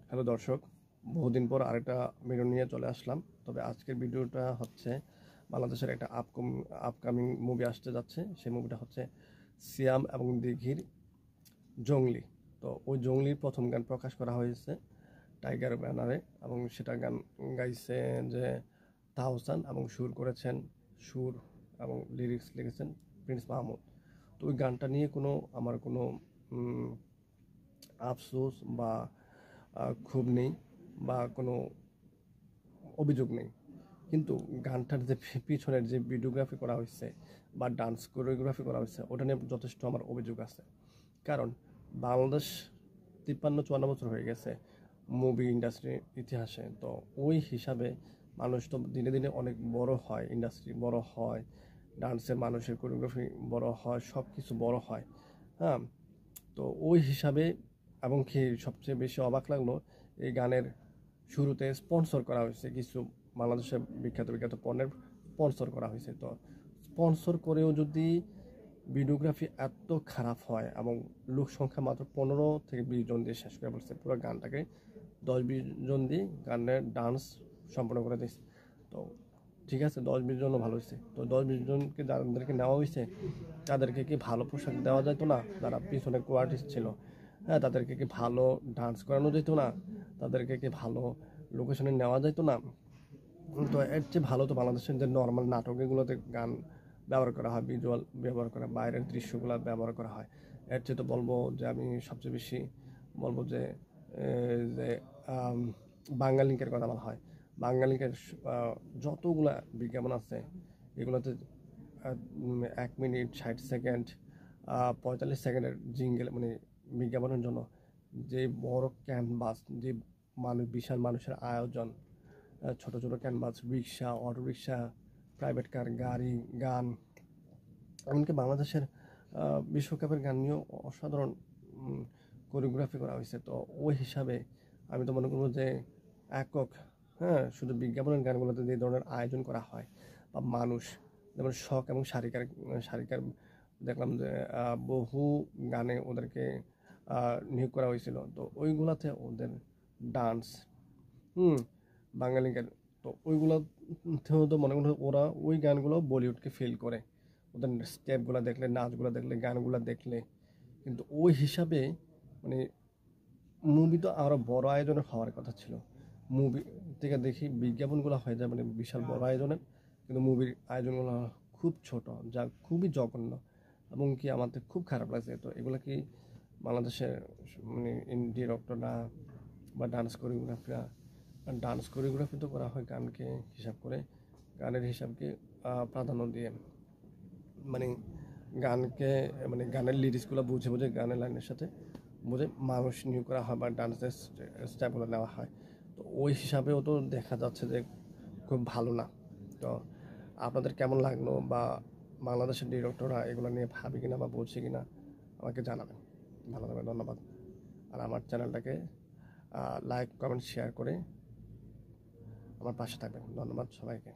Hello দর্শক, বহুদিন পর আরেকটা ভিডিও নিয়ে চলে আসলাম। তবে আজকের ভিডিওটা হচ্ছে বাংলাদেশের একটা আপকামিং মুভি আসতে যাচ্ছে। সেই মুভিটা হচ্ছে সিয়াম এবং দিঘির জংলি। তো ওই জংলির প্রথম গান প্রকাশ করা হয়েছে টাইগার ব্যানারে, এবং সেটা গান গাইছে যে তাহসান, এবং সুর এবং লিরিক্স লিখেছেন প্রিন্স মাহমুদ। তো ওই গানটা নিয়ে আমার কোনো আফসোস বা ক্ষোভ নেই বা কোনো অভিযোগ নেই। কিন্তু গানটার যে পিছনের যে ভিডিওগ্রাফি করা হয়েছে বা ডান্স কোরিওগ্রাফি করা হয়েছে, ওটা নিয়ে যথেষ্ট আমার অভিযোগ আছে। কারণ বাংলাদেশ 53-54 বছর হয়ে গেছে মুভি ইন্ডাস্ট্রির ইতিহাসে। তো ওই হিসাবে মানুষ তো দিনে দিনে অনেক বড় হয়, ইন্ডাস্ট্রি বড় হয়, ডান্সের মানুষের কোরিওগ্রাফি বড় হয়, সব কিছু বড় হয়। হ্যাঁ, তো ওই হিসাবে এবং কি সবচেয়ে বেশি অবাক লাগলো, এই গানের শুরুতে স্পন্সর করা হয়েছে কিছু বাংলাদেশের বিখ্যাত বিখ্যাত পণ্যের স্পন্সর করা হয়েছে। তো স্পন্সর করেও যদি ভিডিওগ্রাফি এত খারাপ হয় এবং লোক সংখ্যা মাত্র 15 থেকে 20 জন দিয়ে শেষ করে বলছে, পুরো গানটাকে 10-20 জন দিয়ে গানের ডান্স সম্পন্ন করে দিয়েছে। তো ঠিক আছে, 10-20 জনও ভালো হয়েছে। তো 10-20 জনকে যাদেরকে নেওয়া হয়েছে তাদেরকে কি ভালো পোশাক দেওয়া যেত না? যারা পিছনে কোয়ার্টিস্ট ছিল, হ্যাঁ, তাদেরকে কি ভালো ডান্স করানো যেত না? তাদেরকে কি ভালো লোকেশনে নেওয়া যেত না? তো এর চেয়ে ভালো তো বাংলাদেশের যে নর্মাল নাটক, এগুলোতে গান ব্যবহার করা হয়, ভিজুয়াল ব্যবহার করা, বাইরের দৃশ্যগুলো ব্যবহার করা হয়। এর চেয়ে তো বলবো যে আমি সবচেয়ে বেশি বলবো যে যে বাঙালিকের কথা বলা হয়। বাঙালিকের যতগুলা বিজ্ঞাপন আছে, এগুলোতে 1 মিনিট 60 সেকেন্ড 45 সেকেন্ডের জিঙ্গেল, মানে বিজ্ঞাপনের জন্য যে বড় ক্যানভাস, যে বিশাল মানুষের আয়োজন, ছোট ছোট ক্যানভাস, রিক্সা, অটো রিক্সা, প্রাইভেট কার, গাড়ি, গান, এমনকি বাংলাদেশের বিশ্বকাপের গান নিয়েও অসাধারণ কোরিওগ্রাফি করা হয়েছে। তো ওই হিসাবে আমি তো মনে করবো যে একক, হ্যাঁ, শুধু বিজ্ঞাপনের গানগুলোতে যে ধরনের আয়োজন করা হয় বা মানুষ যেমন শখ এবং সারিকার দেখলাম যে বহু গানে ওদেরকে নিয়োগ করা হয়েছিল। তো ওইগুলাতে ওদের ডান্স, বাঙালি গান, তো ওইগুলোতেও তো মনে করি ওরা ওই গানগুলো বলিউডকে ফিল করে, ওদের স্টেপগুলো দেখলে, নাচগুলো দেখলে, গানগুলো দেখলে। কিন্তু ওই হিসাবে মানে মুভি তো আরও বড় আয়োজনের হওয়ার কথা ছিল। মুভি থেকে দেখি বিজ্ঞাপনগুলো হয়ে যায় মানে বিশাল বড় আয়োজনের, কিন্তু মুভির আয়োজনগুলো খুব ছোট, যা খুবই জঘন্য এবং কি আমাদের খুব খারাপ লাগছে। তো এগুলো কি বাংলাদেশের মানে ডিরেক্টররা বা ডান্স কোরিওগ্রাফি তো করা হয় গানকে হিসাব করে, গানের হিসাবকে প্রাধান্য দিয়ে, মানে গানকে, মানে গানের লিরিক্সগুলো বুঝে বুঝে গানের লাইনের সাথে বুঝে মানুষ নিয়োগ করা হয় বা ডান্সের স্টেপগুলো নেওয়া হয়। তো ওই হিসাবেও তো দেখা যাচ্ছে যে খুব ভালো না। তো আপনাদের কেমন লাগলো, বা বাংলাদেশের ডিরেক্টররা এগুলো নিয়ে ভাবে কিনা বা বলছে কিনা আমাকে জানাবেন। ভালো থাকবেন, ধন্যবাদ। আর আমার চ্যানেলটাকে লাইক, কমেন্ট, শেয়ার করে আমার পাশে থাকবেন। ধন্যবাদ সবাইকে।